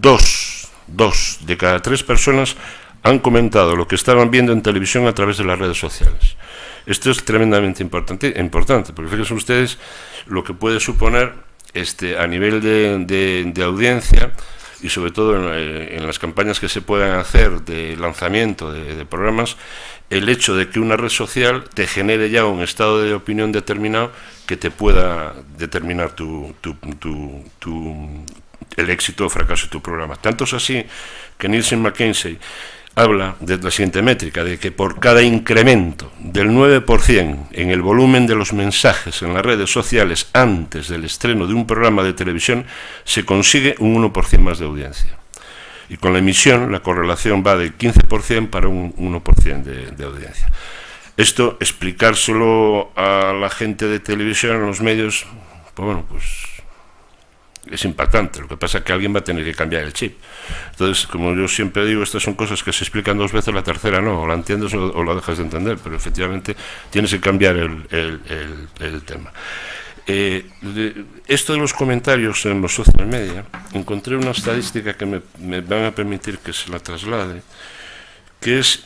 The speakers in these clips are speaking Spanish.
dos de cada 3 personas han comentado lo que estaban viendo en televisión a través de las redes sociales. Esto es tremendamente importante, porque fíjense ustedes lo que puede suponer a nivel de audiencia, y sobre todo en las campañas que se puedan hacer de lanzamiento de programas, el hecho de que una red social te genere ya un estado de opinión determinado que te pueda determinar el éxito o fracaso de tu programa. Tanto es así que Nielsen McKinsey habla de la siguiente métrica, de que por cada incremento del 9% en el volumen de los mensajes en las redes sociales antes del estreno de un programa de televisión, se consigue un 1% más de audiencia. Y con la emisión, la correlación va de 15% para un 1% de audiencia. Esto, explicárselo a la gente de televisión, a los medios, pues bueno, pues es impactante. Lo que pasa es que alguien va a tener que cambiar el chip. Entonces, como yo siempre digo, estas son cosas que se explican 2 veces, la tercera no, o la entiendes o la dejas de entender, pero efectivamente tienes que cambiar el tema. Esto de los comentarios en los social media, encontré una estadística que me van a permitir que se la traslade, que es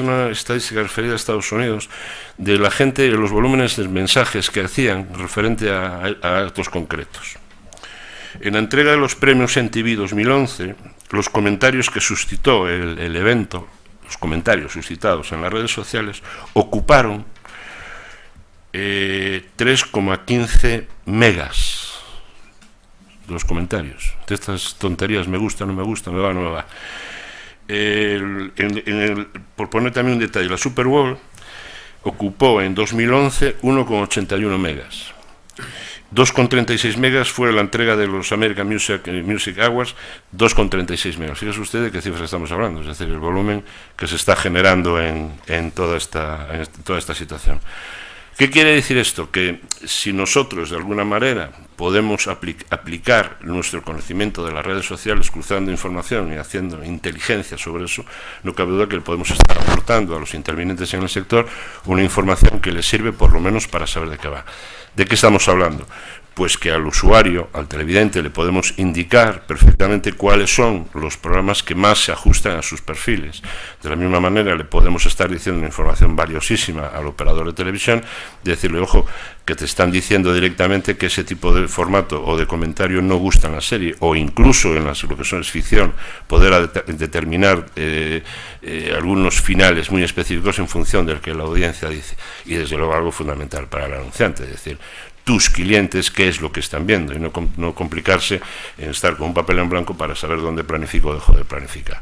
una estadística referida a Estados Unidos, de la gente, de los volúmenes de mensajes que hacían referente a actos concretos. En la entrega de los premios MTV 2011, los comentarios que suscitó el evento, los comentarios suscitados en las redes sociales, ocuparon 3,15 megas. Los comentarios de estas tonterías, me gusta, no me gusta, me va, no me va. Por poner también un detalle, la Super Bowl ocupó en 2011 1,81 megas. 2,36 megas fue la entrega de los American Music Awards, 2,36 megas. Fíjese usted de qué cifras estamos hablando, es decir, el volumen que se está generando en toda esta situación. ¿Qué quiere decir esto? Que si nosotros, de alguna manera, podemos aplicar nuestro conocimiento de las redes sociales, cruzando información y haciendo inteligencia sobre eso, no cabe duda que le podemos estar aportando a los intervinientes en el sector una información que les sirve por lo menos para saber de qué va. ¿De qué estamos hablando? Pues que al usuario, al televidente, le podemos indicar perfectamente cuáles son los programas que más se ajustan a sus perfiles. De la misma manera, le podemos estar diciendo una información valiosísima al operador de televisión, de decirle, ojo, que te están diciendo directamente que ese tipo de formato o de comentario no gusta en la serie, o incluso en lo que son es ficción, poder determinar algunos finales muy específicos en función del que la audiencia dice. Y desde luego algo fundamental para el anunciante, es decir, tus clientes qué es lo que están viendo y no complicarse en estar con un papel en blanco para saber dónde planifico o dejo de planificar.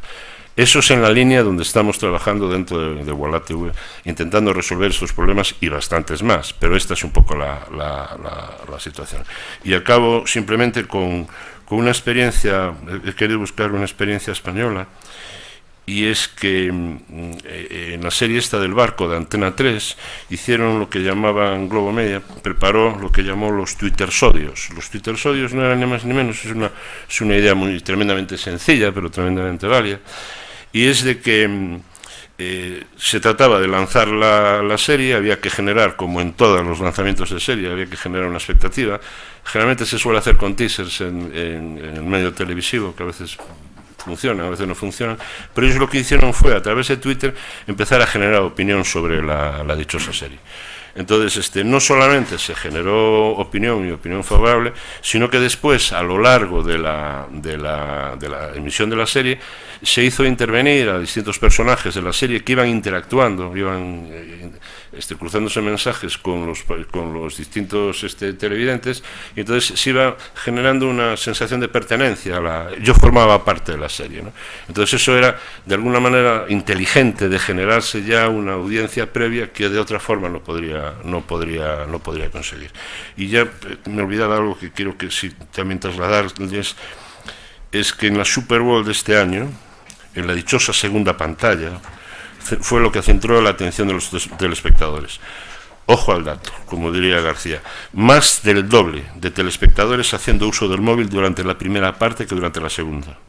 Eso es en la línea donde estamos trabajando dentro de Voilà TV, intentando resolver estos problemas y bastantes más, pero esta es un poco la situación. Y acabo simplemente con una experiencia, he querido buscar una experiencia española, y es que en la serie esta del barco de Antena 3 hicieron lo que llamaban, Globo Media preparó lo que llamó los twittersodios. Los twittersodios no eran ni más ni menos, es una idea tremendamente sencilla, pero tremendamente válida, y es de que se trataba de lanzar la serie, había que generar, como en todos los lanzamientos de serie, había que generar una expectativa. Generalmente se suele hacer con teasers en el medio televisivo, que a veces funcionan, a veces no funcionan, pero ellos lo que hicieron fue, a través de Twitter, empezar a generar opinión sobre la dichosa serie. Entonces, no solamente se generó opinión y opinión favorable, sino que después, a lo largo de la emisión de la serie, se hizo intervenir a distintos personajes de la serie que iban interactuando, iban cruzándose mensajes con los distintos televidentes, y entonces se iba generando una sensación de pertenencia. Yo formaba parte de la serie, ¿no? Entonces eso era, de alguna manera, inteligente, de generarse ya una audiencia previa que de otra forma no podría conseguir. Y ya me olvidaba algo que quiero que sí también trasladarles, es que en la Super Bowl de este año, en la dichosa segunda pantalla, fue lo que centró la atención de los telespectadores. Ojo al dato, como diría García, más del doble de telespectadores haciendo uso del móvil durante la primera parte que durante la segunda.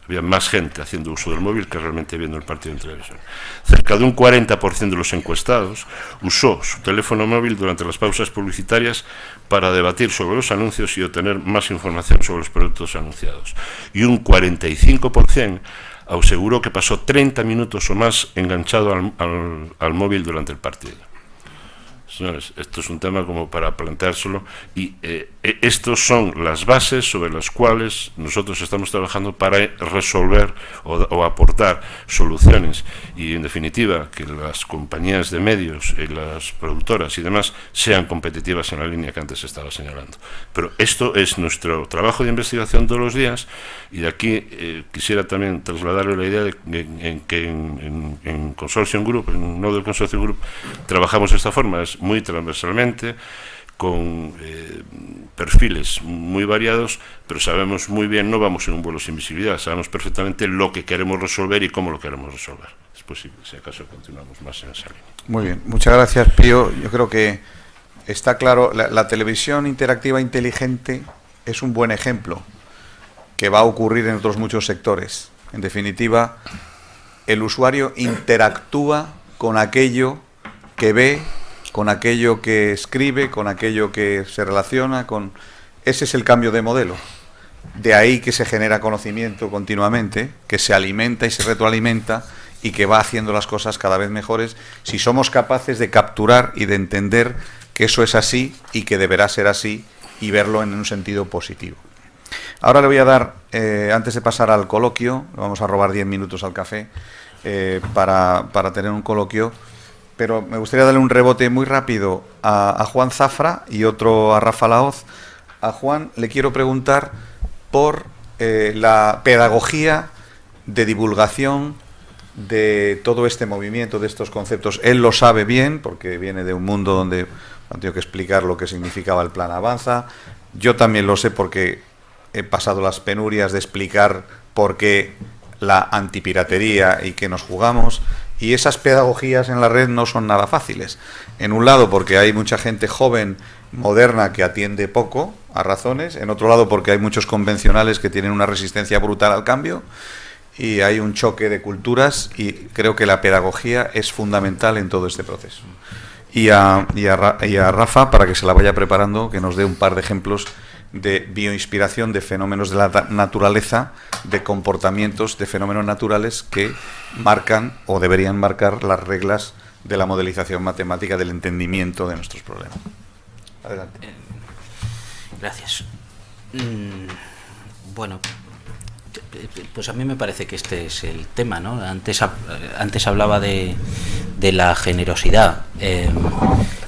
Había más gente haciendo uso del móvil que realmente viendo el partido en televisión. Cerca de un 40% de los encuestados usó su teléfono móvil durante las pausas publicitarias para debatir sobre los anuncios y obtener más información sobre los productos anunciados. Y un 45% aseguró que pasó 30 minutos o más enganchado al móvil durante el partido. Señores, esto es un tema como para planteárselo, y estos son las bases sobre las cuales nosotros estamos trabajando para resolver o aportar soluciones, y en definitiva que las compañías de medios y las productoras y demás sean competitivas en la línea que antes estaba señalando. Pero esto es nuestro trabajo de investigación todos los días, y de aquí quisiera también trasladarle la idea de que en Consortium Group, en Nodel Consortium Group, trabajamos de esta forma, es muy transversalmente, con perfiles muy variados, pero sabemos muy bien, no vamos en un vuelo sin visibilidad, sabemos perfectamente lo que queremos resolver y cómo lo queremos resolver. Es posible, si acaso continuamos más en esa línea. Muy bien, muchas gracias, Pío. Yo creo que está claro, la televisión interactiva inteligente es un buen ejemplo que va a ocurrir en otros muchos sectores. En definitiva, el usuario interactúa con aquello que ve, con aquello que escribe, con aquello que se relaciona con... Ese es el cambio de modelo. De ahí que se genera conocimiento continuamente, que se alimenta y se retroalimenta y que va haciendo las cosas cada vez mejores, si somos capaces de capturar y de entender que eso es así y que deberá ser así, y verlo en un sentido positivo. Ahora le voy a dar, antes de pasar al coloquio, vamos a robar 10 minutos al café para tener un coloquio, pero me gustaría darle un rebote muy rápido a Juan Zafra y otro a Rafa Laoz. A Juan le quiero preguntar por la pedagogía de divulgación de todo este movimiento, de estos conceptos. Él lo sabe bien, porque viene de un mundo donde han tenido que explicar lo que significaba el Plan Avanza. Yo también lo sé porque he pasado las penurias de explicar por qué la antipiratería y qué nos jugamos. Y esas pedagogías en la red no son nada fáciles. En un lado porque hay mucha gente joven, moderna, que atiende poco a razones. En otro lado porque hay muchos convencionales que tienen una resistencia brutal al cambio. Y hay un choque de culturas, y creo que la pedagogía es fundamental en todo este proceso. Y a Rafa, para que se la vaya preparando, que nos dé un par de ejemplos de bioinspiración, de fenómenos de la naturaleza, de comportamientos, de fenómenos naturales que marcan o deberían marcar las reglas de la modelización matemática del entendimiento de nuestros problemas. Adelante. Gracias. Bueno, pues a mí me parece que este es el tema, ¿no? Antes hablaba de la generosidad.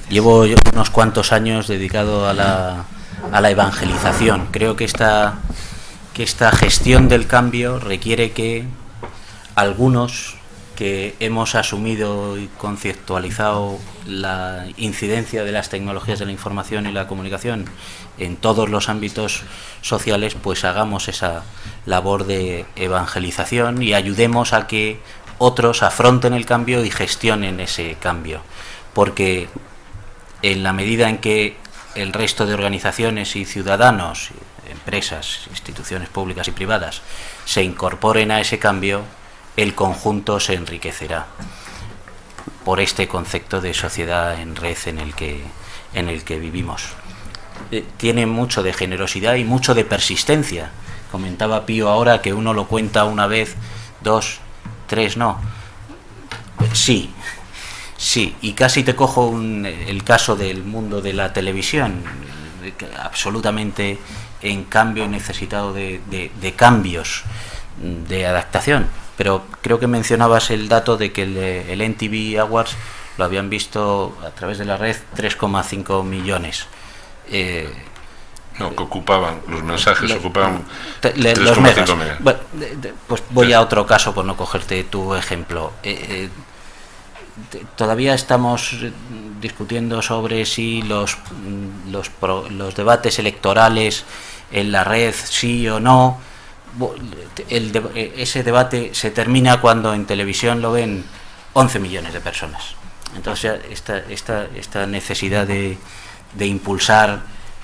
Llevo unos cuantos años dedicado a la evangelización. Creo que esta gestión del cambio requiere que algunos que hemos asumido y conceptualizado la incidencia de las tecnologías de la información y la comunicación en todos los ámbitos sociales, pues hagamos esa labor de evangelización y ayudemos a que otros afronten el cambio y gestionen ese cambio, porque en la medida en que el resto de organizaciones y ciudadanos, empresas, instituciones públicas y privadas se incorporen a ese cambio, el conjunto se enriquecerá por este concepto de sociedad en red en el que vivimos. Tiene mucho de generosidad y mucho de persistencia. Comentaba Pío ahora que uno lo cuenta una vez, dos, tres, no. Sí, y casi te cojo el caso del mundo de la televisión, absolutamente en cambio y necesitado de cambios, de adaptación. Pero creo que mencionabas el dato de que el NTV Awards lo habían visto a través de la red 3,5 millones. No, que ocupaban, los mensajes ocupaban los megas. 3,5 megas. Bueno, pues voy a otro caso por no cogerte tu ejemplo. Todavía estamos discutiendo sobre si los debates electorales en la red sí o no. Ese debate se termina cuando en televisión lo ven 11 millones de personas. Entonces esta necesidad de impulsar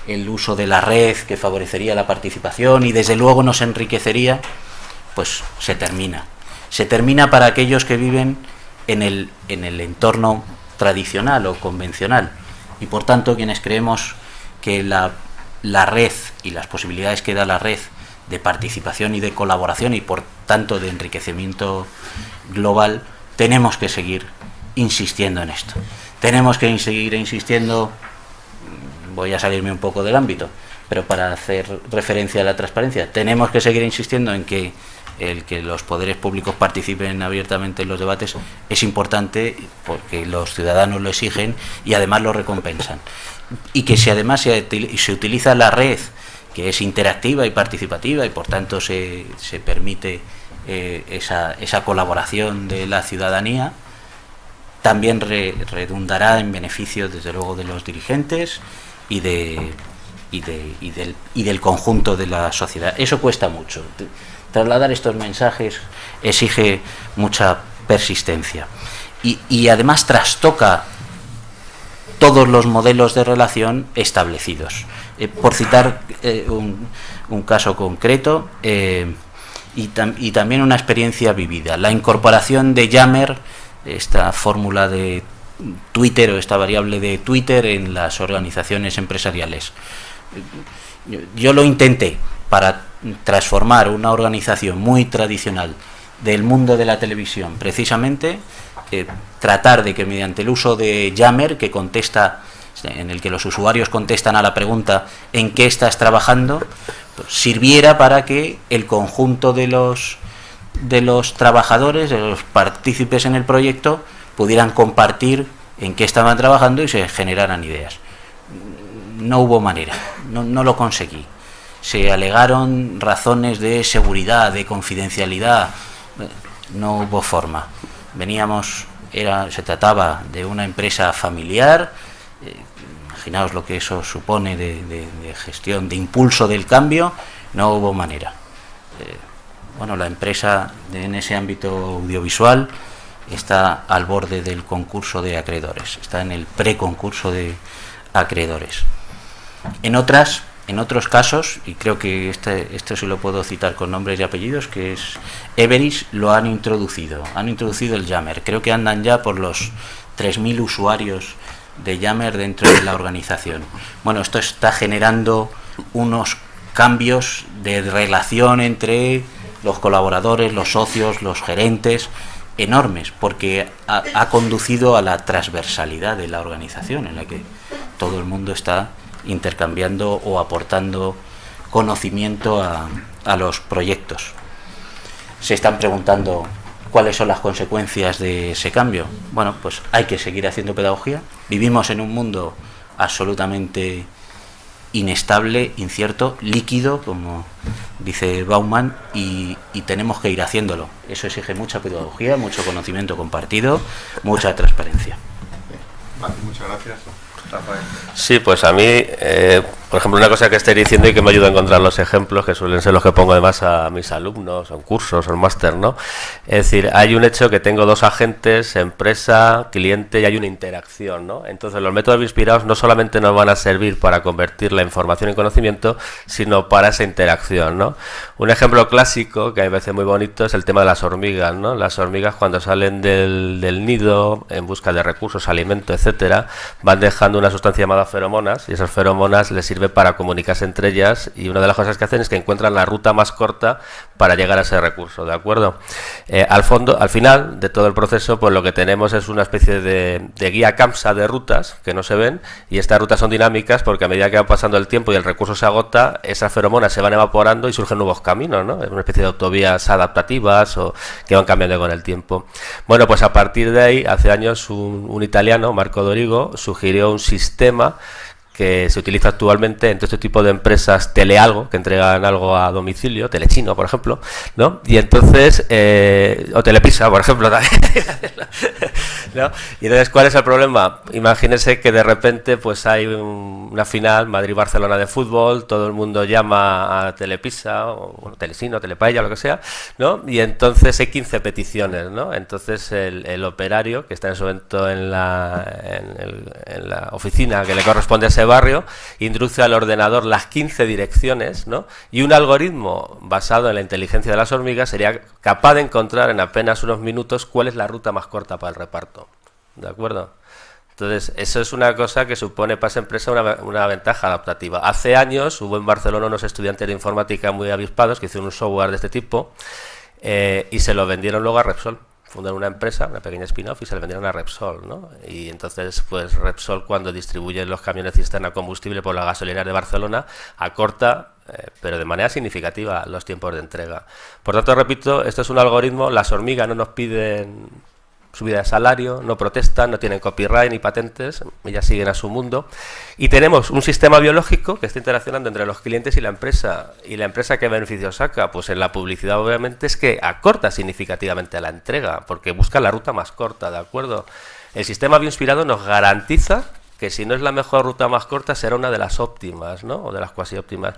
el uso de la red, que favorecería la participación y desde luego nos enriquecería, pues se termina. Se termina para aquellos que viven en el entorno tradicional o convencional, y por tanto quienes creemos que la red y las posibilidades que da la red de participación y de colaboración y por tanto de enriquecimiento global, tenemos que seguir insistiendo en esto. Tenemos que seguir insistiendo, voy a salirme un poco del ámbito, pero para hacer referencia a la transparencia, tenemos que seguir insistiendo en que el que los poderes públicos participen abiertamente en los debates es importante porque los ciudadanos lo exigen y además lo recompensan. Y que si además se utiliza la red, que es interactiva y participativa y por tanto se permite esa colaboración de la ciudadanía, también redundará en beneficio desde luego de los dirigentes y del conjunto de la sociedad. Eso cuesta mucho. Trasladar estos mensajes exige mucha persistencia y además trastoca todos los modelos de relación establecidos. Por citar un caso concreto y también una experiencia vivida, la incorporación de Yammer, esta fórmula de Twitter o esta variable de Twitter en las organizaciones empresariales. Yo lo intenté para transformar una organización muy tradicional del mundo de la televisión, precisamente tratar de que mediante el uso de Yammer, que contesta, en el que los usuarios contestan a la pregunta ¿en qué estás trabajando?, pues, sirviera para que el conjunto de los trabajadores, de los partícipes en el proyecto, pudieran compartir en qué estaban trabajando y se generaran ideas. No hubo manera, no lo conseguí. Se alegaron razones de seguridad, de confidencialidad, no hubo forma. Se trataba de una empresa familiar, imaginaos lo que eso supone de gestión, de impulso del cambio, no hubo manera. Bueno, la empresa en ese ámbito audiovisual está al borde del concurso de acreedores, está en el preconcurso de acreedores. En otros casos, y creo que esto sí lo puedo citar con nombres y apellidos, que es Everis, lo han introducido el Yammer. Creo que andan ya por los 3.000 usuarios de Yammer dentro de la organización. Bueno, esto está generando unos cambios de relación entre los colaboradores, los socios, los gerentes, enormes, porque ha conducido a la transversalidad de la organización, en la que todo el mundo está intercambiando o aportando conocimiento a los proyectos. Se están preguntando cuáles son las consecuencias de ese cambio. Bueno, pues hay que seguir haciendo pedagogía. Vivimos en un mundo absolutamente inestable, incierto, líquido, como dice Bauman, y tenemos que ir haciéndolo. Eso exige mucha pedagogía, mucho conocimiento compartido, mucha transparencia. Vale, muchas gracias. Rafael. Sí, pues a mí, por ejemplo, una cosa que estoy diciendo y que me ayuda a encontrar los ejemplos, que suelen ser los que pongo además a mis alumnos, en cursos, en máster, ¿no? Es decir, hay un hecho que tengo dos agentes, empresa, cliente, y hay una interacción, ¿no? Entonces, los métodos inspirados no solamente nos van a servir para convertir la información en conocimiento, sino para esa interacción, ¿no? Un ejemplo clásico, que a mí me parece muy bonito, es el tema de las hormigas, ¿no? Las hormigas, cuando salen del nido en busca de recursos, alimento, etcétera, van dejando una sustancia llamada feromonas, y esas feromonas les sirven para comunicarse entre ellas, y una de las cosas que hacen es que encuentran la ruta más corta para llegar a ese recurso, ¿de acuerdo? Al final de todo el proceso, pues lo que tenemos es una especie de guía CAMSA de rutas que no se ven, y estas rutas son dinámicas porque a medida que va pasando el tiempo y el recurso se agota, esas feromonas se van evaporando y surgen nuevos caminos, ¿no? Es una especie de autovías adaptativas o que van cambiando con el tiempo. Bueno, pues a partir de ahí, hace años, un italiano, Marco Dorigo, sugirió un sistema que se utiliza actualmente en todo este tipo de empresas telealgo, que entregan algo a domicilio, Telechino, por ejemplo, ¿no? Y entonces, o Telepizza, por ejemplo, también, ¿no? Y entonces, ¿cuál es el problema? Imagínense que de repente pues hay una final, Madrid-Barcelona de fútbol, todo el mundo llama a Telepizza, o bueno, Telechino, Telepaella, lo que sea, ¿no? Y entonces hay 15 peticiones, ¿no? Entonces el operario, que está en ese momento en la oficina que le corresponde a ese ese barrio, introduce al ordenador las 15 direcciones, ¿no? Y un algoritmo basado en la inteligencia de las hormigas sería capaz de encontrar en apenas unos minutos cuál es la ruta más corta para el reparto. ¿De acuerdo? Entonces, eso es una cosa que supone para esa empresa una ventaja adaptativa. Hace años hubo en Barcelona unos estudiantes de informática muy avispados que hicieron un software de este tipo y se lo vendieron luego a Repsol. Fundaron una empresa, una pequeña spin-off, y se le vendieron a Repsol, ¿no? Y entonces, pues Repsol, cuando distribuye los camiones cisterna combustible por las gasolineras de Barcelona, acorta, pero de manera significativa, los tiempos de entrega. Por tanto, repito, esto es un algoritmo, las hormigas no nos piden subida de salario, no protestan, no tienen copyright ni patentes, ellas siguen a su mundo. Y tenemos un sistema biológico que está interaccionando entre los clientes y la empresa. ¿Y la empresa qué beneficio saca? Pues en la publicidad obviamente es que acorta significativamente la entrega, porque busca la ruta más corta, ¿de acuerdo? El sistema bioinspirado nos garantiza que si no es la mejor ruta más corta, será una de las óptimas, ¿no? O de las cuasi óptimas.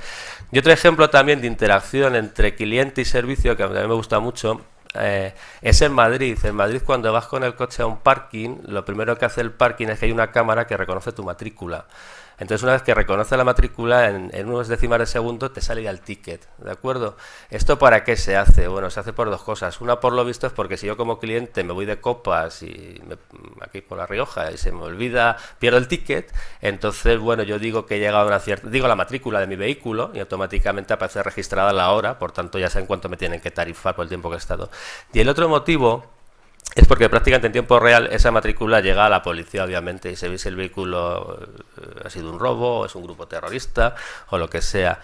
Y otro ejemplo también de interacción entre cliente y servicio, que a mí me gusta mucho, es en Madrid. En Madrid, cuando vas con el coche a un parking, lo primero que hace el parking es que hay una cámara que reconoce tu matrícula. Entonces, una vez que reconoce la matrícula, en unos décimas de segundo te sale ya el ticket, ¿de acuerdo? ¿Esto para qué se hace? Bueno, se hace por dos cosas. Una, por lo visto, es porque si yo como cliente me voy de copas y aquí por La Rioja y se me olvida, pierdo el ticket, entonces, bueno, yo digo que he llegado a una cierta... digo la matrícula de mi vehículo y automáticamente aparece registrada la hora, por tanto ya saben cuánto me tienen que tarifar por el tiempo que he estado. Y el otro motivo es porque prácticamente en tiempo real esa matrícula llega a la policía, obviamente, y se ve si el vehículo ha sido un robo, o es un grupo terrorista, o lo que sea.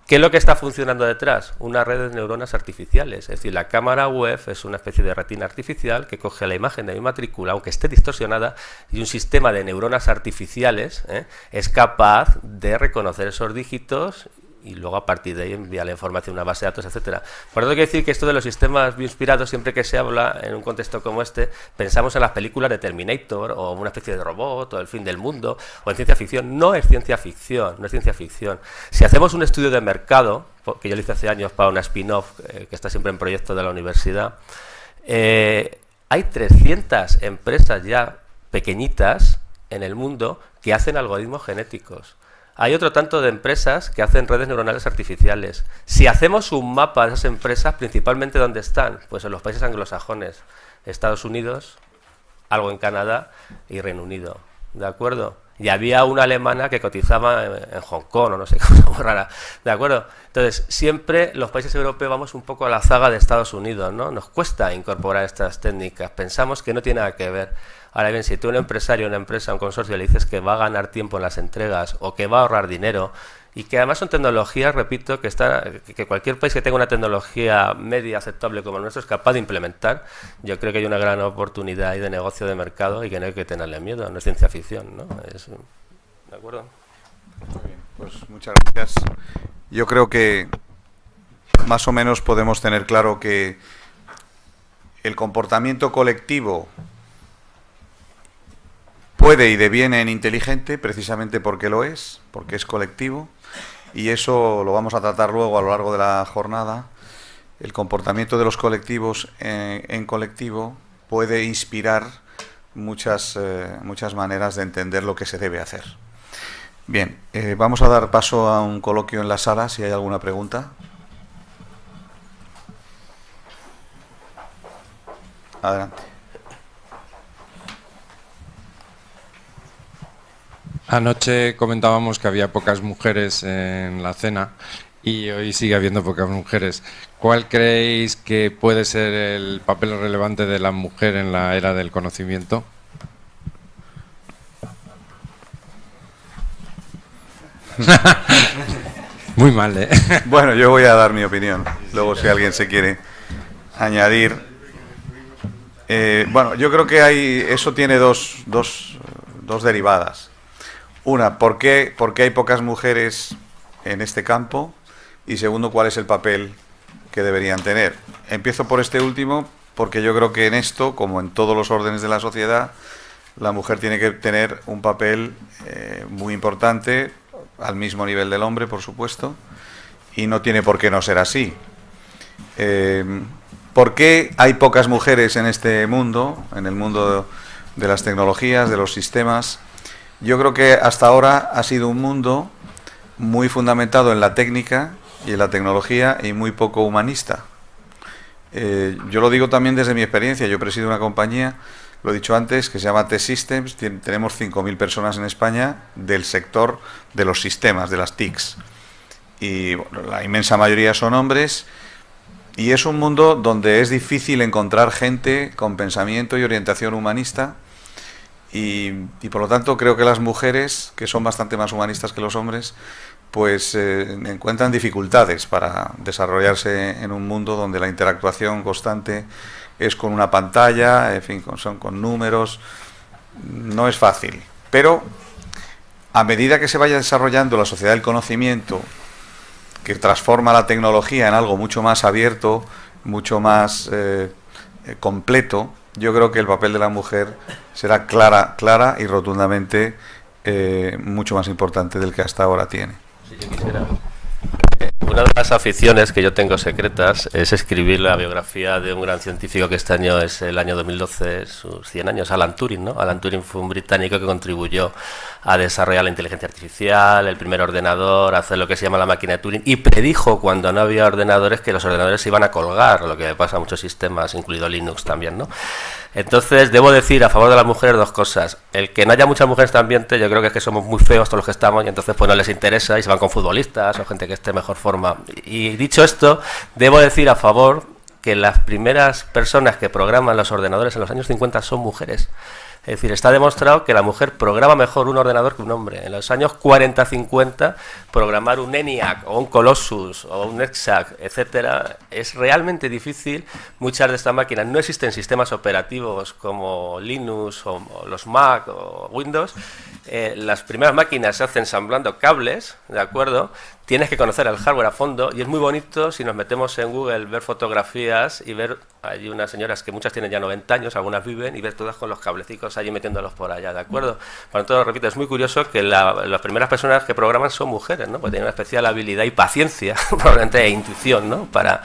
¿Qué es lo que está funcionando detrás? Una red de neuronas artificiales. Es decir, la cámara web es una especie de retina artificial que coge la imagen de mi matrícula, aunque esté distorsionada, y un sistema de neuronas artificiales es capaz de reconocer esos dígitos y luego a partir de ahí envía la información a una base de datos, etcétera. Por eso quiero decir que esto de los sistemas bioinspirados, siempre que se habla en un contexto como este, pensamos en las películas de Terminator o una especie de robot o el fin del mundo o en ciencia ficción. No es ciencia ficción, no es ciencia ficción. Si hacemos un estudio de mercado, que yo lo hice hace años para una spin-off que está siempre en proyecto de la universidad, hay 300 empresas ya pequeñitas en el mundo que hacen algoritmos genéticos. Hay otro tanto de empresas que hacen redes neuronales artificiales. Si hacemos un mapa de esas empresas, principalmente ¿dónde están? Pues en los países anglosajones, Estados Unidos, algo en Canadá y Reino Unido, ¿de acuerdo? Y había una alemana que cotizaba en Hong Kong o no sé, cosa muy rara, ¿de acuerdo? Entonces, siempre los países europeos vamos un poco a la zaga de Estados Unidos, ¿no? Nos cuesta incorporar estas técnicas, pensamos que no tiene nada que ver. Ahora bien, si tú un empresario, una empresa, un consorcio le dices que va a ganar tiempo en las entregas o que va a ahorrar dinero y que además son tecnologías, repito, que cualquier país que tenga una tecnología media aceptable como el nuestro es capaz de implementar, yo creo que hay una gran oportunidad ahí de negocio de mercado y que no hay que tenerle miedo, no es ciencia ficción, ¿no? ¿De acuerdo? Muy bien, pues muchas gracias. Yo creo que más o menos podemos tener claro que el comportamiento colectivo puede y deviene en inteligente precisamente porque lo es, porque es colectivo, y eso lo vamos a tratar luego a lo largo de la jornada. El comportamiento de los colectivos en colectivo puede inspirar muchas maneras de entender lo que se debe hacer. Bien, vamos a dar paso a un coloquio en la sala, si hay alguna pregunta. Adelante. Anoche comentábamos que había pocas mujeres en la cena y hoy sigue habiendo pocas mujeres. ¿Cuál creéis que puede ser el papel relevante de la mujer en la era del conocimiento? Muy mal, ¿eh? Bueno, yo voy a dar mi opinión. Luego, si alguien se quiere añadir. Bueno, yo creo que eso tiene dos derivadas. Una, ¿por qué hay pocas mujeres en este campo? Y segundo, ¿cuál es el papel que deberían tener? Empiezo por este último, porque yo creo que en esto, como en todos los órdenes de la sociedad, la mujer tiene que tener un papel muy importante, al mismo nivel del hombre, por supuesto, y no tiene por qué no ser así. ¿Por qué hay pocas mujeres en este mundo, en el mundo de las tecnologías, de los sistemas? Yo creo que hasta ahora ha sido un mundo muy fundamentado en la técnica y en la tecnología y muy poco humanista. Yo lo digo también desde mi experiencia. Yo presido una compañía, lo he dicho antes, que se llama T-Systems. Tenemos 5.000 personas en España del sector de los sistemas, de las TICs. Y bueno, la inmensa mayoría son hombres. Y es un mundo donde es difícil encontrar gente con pensamiento y orientación humanista. Y por lo tanto creo que las mujeres, que son bastante más humanistas que los hombres, pues encuentran dificultades para desarrollarse en un mundo donde la interactuación constante es con una pantalla, en fin, son con números. No es fácil, pero a medida que se vaya desarrollando la sociedad del conocimiento, que transforma la tecnología en algo mucho más abierto, mucho más completo, yo creo que el papel de la mujer será clara y rotundamente mucho más importante del que hasta ahora tiene. Sí, yo quisiera. Una de las aficiones que yo tengo secretas es escribir la biografía de un gran científico que este año es el año 2012, sus 100 años, Alan Turing, ¿no? Alan Turing fue un británico que contribuyó a desarrollar la inteligencia artificial, el primer ordenador, a hacer lo que se llama la máquina de Turing, y predijo cuando no había ordenadores que los ordenadores se iban a colgar, lo que pasa a muchos sistemas, incluido Linux también, ¿no? Entonces, debo decir a favor de las mujeres dos cosas. El que no haya muchas mujeres en este ambiente, yo creo que es que somos muy feos todos los que estamos y entonces pues no les interesa y se van con futbolistas o gente que esté en mejor forma. Y dicho esto, debo decir a favor que las primeras personas que programan los ordenadores en los años 50 son mujeres. Es decir, está demostrado que la mujer programa mejor un ordenador que un hombre. En los años 40-50, programar un ENIAC o un Colossus o un EXAC, etcétera, es realmente difícil. Muchas de estas máquinas no existen sistemas operativos como Linux o los Mac o Windows. Las primeras máquinas se hacen ensamblando cables, ¿de acuerdo? Tienes que conocer el hardware a fondo y es muy bonito si nos metemos en Google, ver fotografías y ver, hay unas señoras que muchas tienen ya 90 años, algunas viven, y ver todas con los cablecicos allí metiéndolos por allá, ¿de acuerdo? Por lo tanto, repito, es muy curioso que las primeras personas que programan son mujeres, ¿no? Porque tienen una especial habilidad y paciencia, probablemente e intuición, ¿no? Para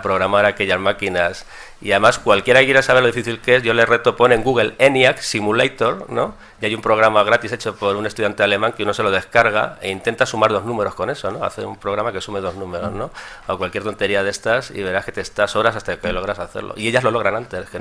programar aquellas máquinas. Y además, cualquiera que quiera saber lo difícil que es, yo les reto, pone en Google ENIAC Simulator, ¿no? Y hay un programa gratis hecho por un estudiante alemán que uno se lo descarga e intenta sumar 2 números con eso, ¿no? Hacer un programa que sume 2 números, ¿no? O cualquier tontería de estas y verás que te estás horas hasta que logras hacerlo. Y ellas lo logran antes que nosotros.